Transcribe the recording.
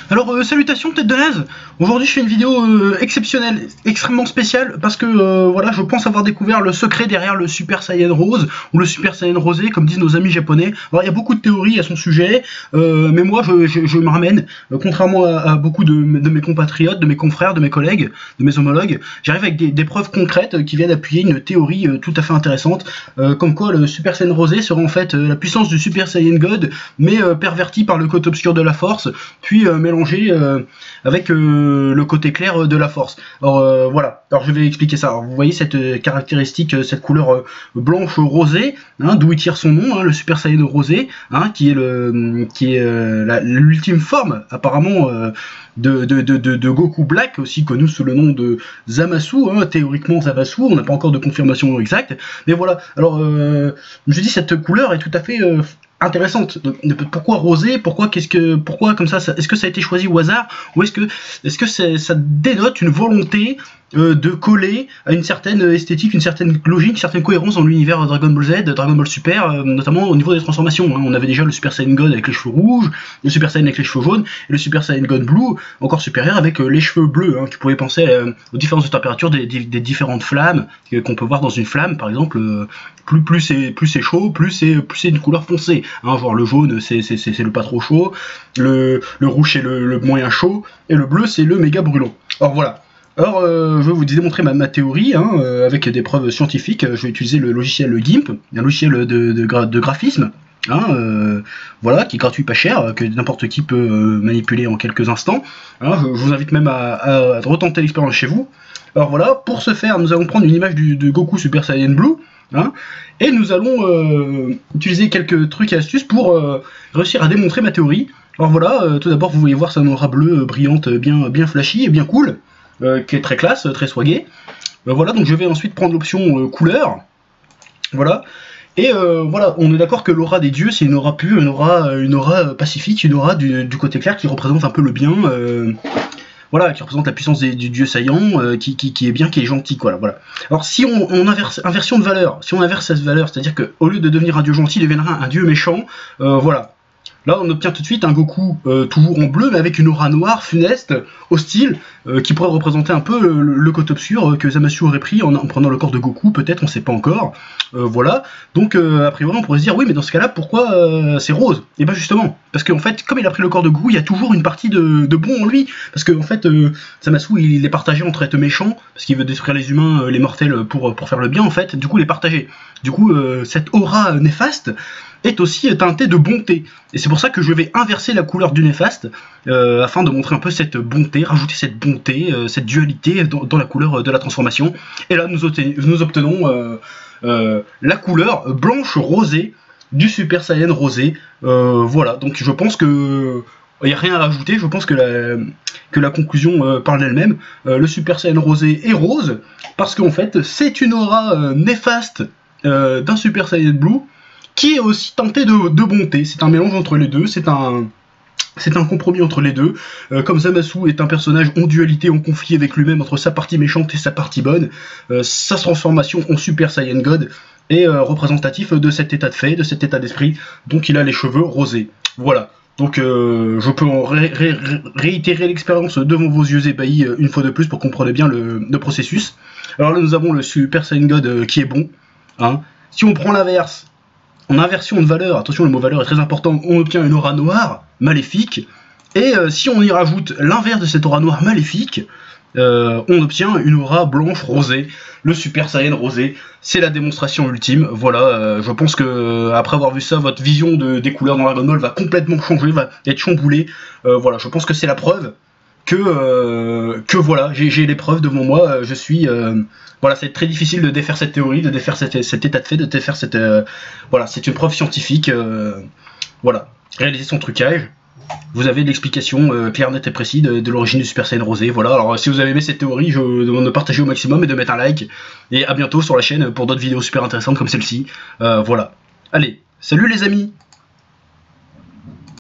Salutations tête de naze. Aujourd'hui je fais une vidéo exceptionnelle, extrêmement spéciale, parce que voilà, je pense avoir découvert le secret derrière le Super Saiyan Rose, ou le Super Saiyan Rosé, comme disent nos amis japonais. Alors il y a beaucoup de théories à son sujet, mais moi je me ramène, contrairement à beaucoup de mes compatriotes, de mes confrères, de mes collègues, de mes homologues, j'arrive avec des preuves concrètes qui viennent appuyer une théorie tout à fait intéressante, comme quoi le Super Saiyan Rosé sera en fait la puissance du Super Saiyan God, mais perverti par le côté obscur de la force, puis mélangé avec le côté clair de la force. Alors voilà, alors je vais expliquer ça. Alors, vous voyez cette caractéristique, cette couleur blanche rosée, hein, d'où il tire son nom, hein, le Super Saiyan Rosé, hein, qui est l'ultime forme apparemment de Goku Black, aussi connu sous le nom de Zamasu, hein, théoriquement Zamasu, on n'a pas encore de confirmation exacte, mais voilà. Alors je dis, cette couleur est tout à fait intéressante. Pourquoi rosé? Pourquoi comme ça, est-ce que ça a été choisi au hasard, ou est-ce que ça dénote une volonté de coller à une certaine esthétique, une certaine logique, une certaine cohérence dans l'univers Dragon Ball Z, Dragon Ball Super, notamment au niveau des transformations, hein. On avait déjà le Super Saiyan God avec les cheveux rouges, le Super Saiyan avec les cheveux jaunes, et le Super Saiyan God Blue, encore supérieur, avec les cheveux bleus, hein, qui pouvaient penser aux différences de température des différentes flammes qu'on peut voir dans une flamme, par exemple. Plus c'est chaud, plus c'est une couleur foncée, hein, genre le jaune c'est le pas trop chaud, le rouge c'est le moyen chaud, et le bleu c'est le méga brûlant. Alors voilà. Alors je vais vous démontrer ma théorie, hein, avec des preuves scientifiques. Je vais utiliser le logiciel GIMP, un logiciel de graphisme, hein, voilà, qui est gratuit, pas cher, que n'importe qui peut manipuler en quelques instants. Alors, je vous invite même à retenter l'expérience chez vous. Alors voilà, pour ce faire, nous allons prendre une image de Goku Super Saiyan Blue, hein, et nous allons utiliser quelques trucs et astuces pour réussir à démontrer ma théorie. Alors voilà, tout d'abord vous voyez voir sa aura bleue brillante, bien flashy et bien cool, qui est très classe, très swagué. Voilà, donc je vais ensuite prendre l'option couleur, voilà. Et voilà, on est d'accord que l'aura des dieux, c'est une aura pure, une aura pacifique, une aura du côté clair qui représente un peu le bien, voilà, qui représente la puissance du dieu Saiyan, qui est bien, qui est gentil, quoi. Voilà. Alors si on inverse inversion de valeur, si on inverse cette valeur, c'est-à-dire qu'au lieu de devenir un dieu gentil, il deviendra un dieu méchant, voilà. Là, on obtient tout de suite un Goku toujours en bleu, mais avec une aura noire, funeste, hostile, qui pourrait représenter un peu le côté obscur que Zamasu aurait pris en prenant le corps de Goku, peut-être, on sait pas encore. Voilà. Donc, a priori, on pourrait se dire, oui, mais dans ce cas-là, pourquoi c'est rose? Et bien justement, parce qu'en fait, comme il a pris le corps de Goku, il y a toujours une partie de bon en lui. Parce qu'en fait, Zamasu, il est partagé entre être méchant, parce qu'il veut détruire les humains, les mortels, pour faire le bien, en fait. Du coup, il est partagé. Du coup, cette aura néfaste est aussi teintée de bonté. Et c'est pour ça que je vais inverser la couleur du néfaste, afin de montrer un peu cette bonté, rajouter cette bonté, cette dualité dans la couleur de la transformation. Et là, nous obtenons la couleur blanche rosée du Super Saiyan Rosé. Voilà, donc je pense que il n'y a rien à rajouter, je pense que la conclusion parle d'elle-même. Le Super Saiyan Rosé est rose, parce qu'en fait, c'est une aura néfaste d'un Super Saiyan Blue, qui est aussi tenté de bonté. C'est un mélange entre les deux, c'est un compromis entre les deux. Comme Zamasu est un personnage en dualité, en conflit avec lui-même, entre sa partie méchante et sa partie bonne, sa transformation en Super Saiyan God est représentatif de cet état de fait, de cet état d'esprit. Donc il a les cheveux rosés. Voilà. Donc je peux en réitérer l'expérience devant vos yeux ébahis une fois de plus pour comprendre bien le processus. Alors là, nous avons le Super Saiyan God qui est bon, hein. Si on prend l'inverse, en inversion de valeur, attention, le mot valeur est très important, on obtient une aura noire, maléfique, et si on y rajoute l'inverse de cette aura noire maléfique, on obtient une aura blanche rosée, le Super Saiyan Rosé. C'est la démonstration ultime. Voilà, je pense que après avoir vu ça, votre vision des couleurs dans Dragon Ball va complètement changer, va être chamboulée. Voilà, je pense que c'est la preuve que voilà, j'ai les preuves devant moi. Je suis voilà, c'est très difficile de défaire cette théorie, de défaire cet état de fait, de défaire cette voilà, c'est une preuve scientifique. Voilà, réaliser son trucage. Vous avez l'explication claire, nette et précise de l'origine du Super Saiyan Rosé. Voilà, alors si vous avez aimé cette théorie, je vous demande de partager au maximum et de mettre un like. Et à bientôt sur la chaîne pour d'autres vidéos super intéressantes comme celle-ci. Voilà. Allez, salut les amis!